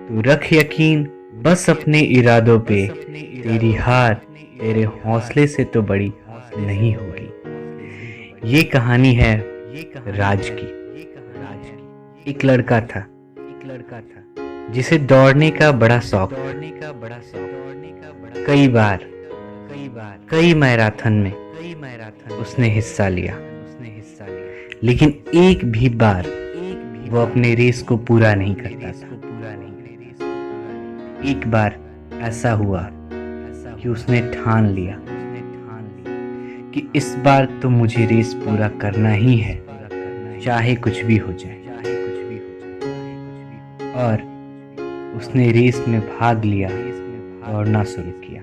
तू रख यकीन बस अपने इरादों पे, तेरी हार तेरे हौसले से तो बड़ी नहीं होगी। ये कहानी है राज की। एक लड़का था जिसे दौड़ने का बड़ा शौक था। कई बार कई मैराथन में उसने हिस्सा लिया, लेकिन एक भी बार वो अपने रेस को पूरा नहीं करता था। एक बार ऐसा हुआ कि उसने ठान लिया कि इस बार तो मुझे रेस पूरा करना ही है, चाहे कुछ भी हो जाए। और उसने रेस में भाग लिया, दौड़ना शुरू किया।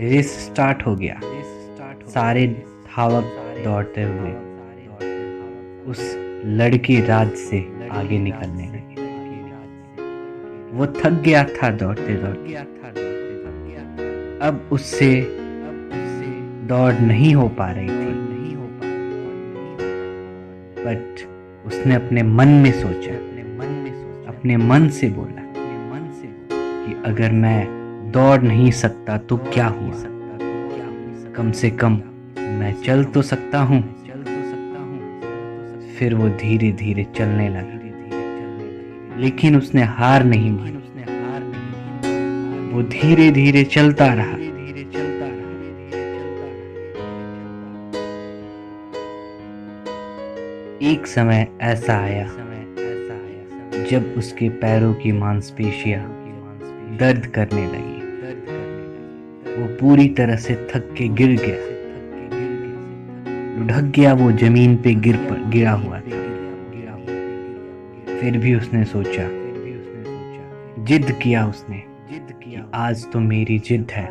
रेस स्टार्ट हो गया। सारे धावक दौड़ते हुए उस लड़के राज से आगे निकलने लगे। वो थक गया था दौड़ते दौड़ते। अब उससे दौड़ नहीं हो पा रही थी। बट उसने अपने मन में सोचा, अपने मन से बोला कि अगर मैं दौड़ नहीं सकता तो क्या हुआ, कम से कम मैं चल तो सकता हूँ। फिर वो धीरे धीरे चलने लगा, लेकिन उसने हार नहीं मानी। वो धीरे धीरे चलता रहा। एक समय ऐसा आया जब उसके पैरों की मांसपेशियां दर्द करने लगी। वो पूरी तरह से थक के गिर गया, लुढ़क गया। वो जमीन पे गिरा हुआ था। फिर भी उसने सोचा, जिद किया उसने कि आज तो मेरी जिद है,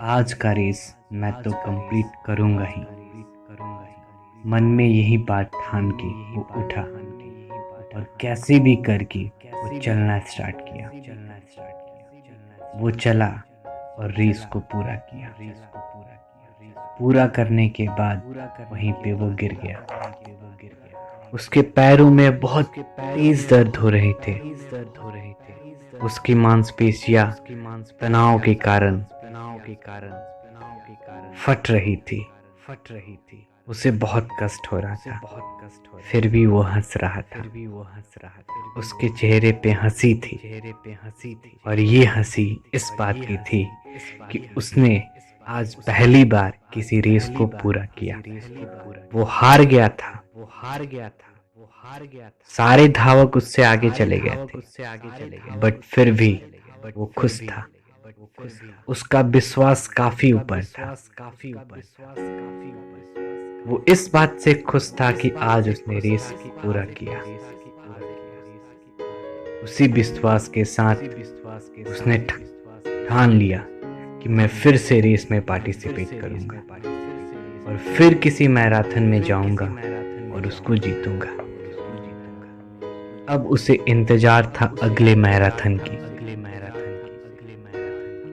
आज का रेस मैं तो कंप्लीट करूंगा ही। मन में यही बात ठान के वो उठा और कैसे भी करके वो चलना स्टार्ट किया। वो चला और रेस को पूरा किया। पूरा करने के बाद वहीं पे वो गिर गया। उसके पैरों में बहुत तेज दर्द हो रहे थे। उसकी मांसपेशियां तनाव के कारण फट रही थी। उसे बहुत कष्ट हो रहा था। फिर भी वो हंस रहा था। उसके चेहरे पे हंसी थी, और ये हंसी इस बात की थी कि उसने आज पहली बार किसी रेस को पूरा किया। वो हार गया था। सारे धावक उससे आगे चले गए थे, बट फिर भी वो खुश था। उसका विश्वास काफी ऊपर था। वो इस बात से खुश था कि आज उसने रेस पूरा किया। उसी विश्वास के साथ उसने ठान लिया कि मैं फिर से रेस में पार्टिसिपेट करूंगा और फिर किसी मैराथन में जाऊंगा और उसको जीतूंगा। अब उसे इंतजार था अगले मैराथन की,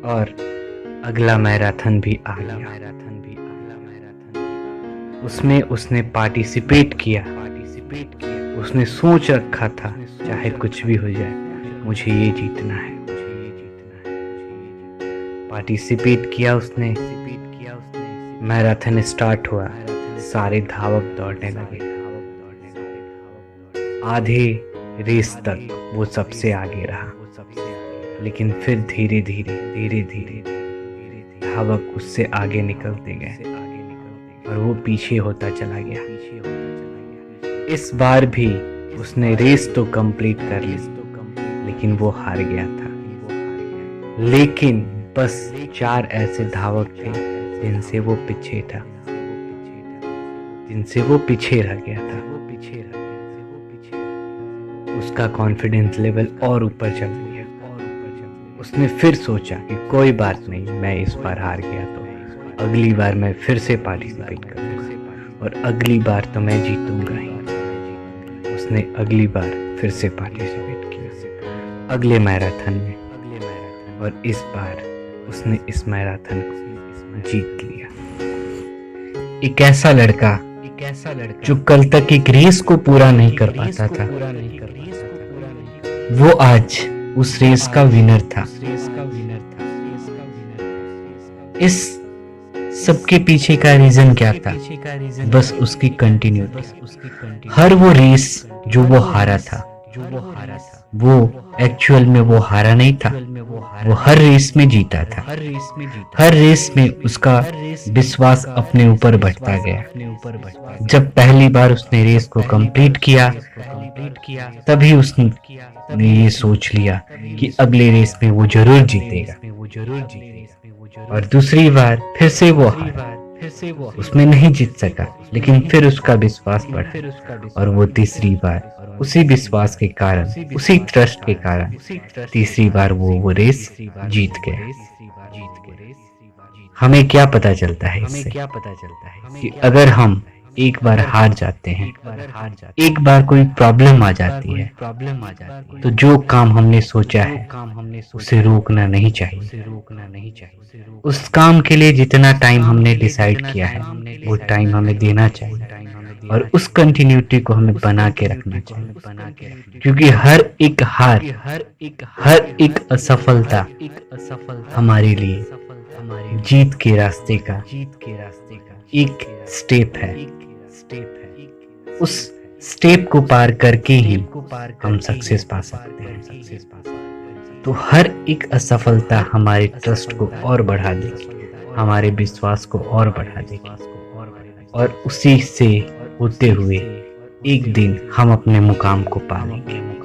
और अगला मैराथन भी आ गया। उसमें उसने पार्टिसिपेट किया। उसने सोच रखा था, चाहे कुछ भी हो जाए, मुझे ये जीतना है। पार्टिसिपेट किया उसने। मैराथन स्टार्ट हुआ। सारे धावक दौड़ने लगे। आधे रेस तक वो सबसे आगे रहा, लेकिन फिर धीरे धीरे धावक उससे आगे निकलते गए और वो पीछे होता चला गया। इस बार भी उसने रेस तो कंप्लीट कर ली, लेकिन वो हार गया था। लेकिन बस 4 ऐसे धावक थे जिनसे वो पीछे था, जिनसे वो पीछे रह गया था। उसका कॉन्फिडेंस लेवल और ऊपर चल गया। उसने फिर सोचा कि कोई बात नहीं, मैं इस बार हार गया तो अगली बार मैं फिर से पार्टिसिपेट करूंगा और अगली बार तो मैं जीतूंगा ही। उसने अगली बार फिर से पार्टिसिपेट किया अगले मैराथन में, और इस बार उसने इस मैराथन को जीत लिया। एक ऐसा लड़का जो कल तक एक रेस को पूरा नहीं कर पाता था, वो आज उस रेस का विनर था। इस सबके पीछे का रीजन क्या था? बस उसकी कंटिन्यूटी। हर वो रेस जो वो हारा था, वो एक्चुअल में वो हारा नहीं था, वो हर रेस में जीता था। हर रेस में उसका विश्वास अपने ऊपर बढ़ता गया। जब पहली बार उसने रेस को कंप्लीट किया, तभी उसने ये सोच लिया कि अगले रेस में वो जरूर जीतेगा। और दूसरी बार फिर से वो हारा, उसमें नहीं जीत सका, लेकिन फिर उसका विश्वास बढ़ा और वो तीसरी बार उसी विश्वास के कारण, उसी ट्रस्ट के कारण तीसरी बार वो रेस जीत गया। हमें क्या पता चलता है इससे? कि अगर हम एक बार हार जाते हैं, एक बार कोई प्रॉब्लम आ जाती है, तो जो काम हमने सोचा है उसे रोकना नहीं चाहिए। उस काम के लिए जितना टाइम हमने डिसाइड किया है वो टाइम हमें देना चाहिए और उस कंटिन्यूटी को हमें बना के रखना चाहिए। क्योंकि हर एक हार, हर एक असफलता हमारे लिए जीत के रास्ते का एक स्टेप है। उस स्टेप को पार करके ही हम सक्सेस पा सकते हैं। तो हर एक असफलता हमारे ट्रस्ट को और बढ़ा देगी, हमारे विश्वास को और बढ़ा देगी और उसी से होते हुए एक दिन हम अपने मुकाम को पा लेंगे।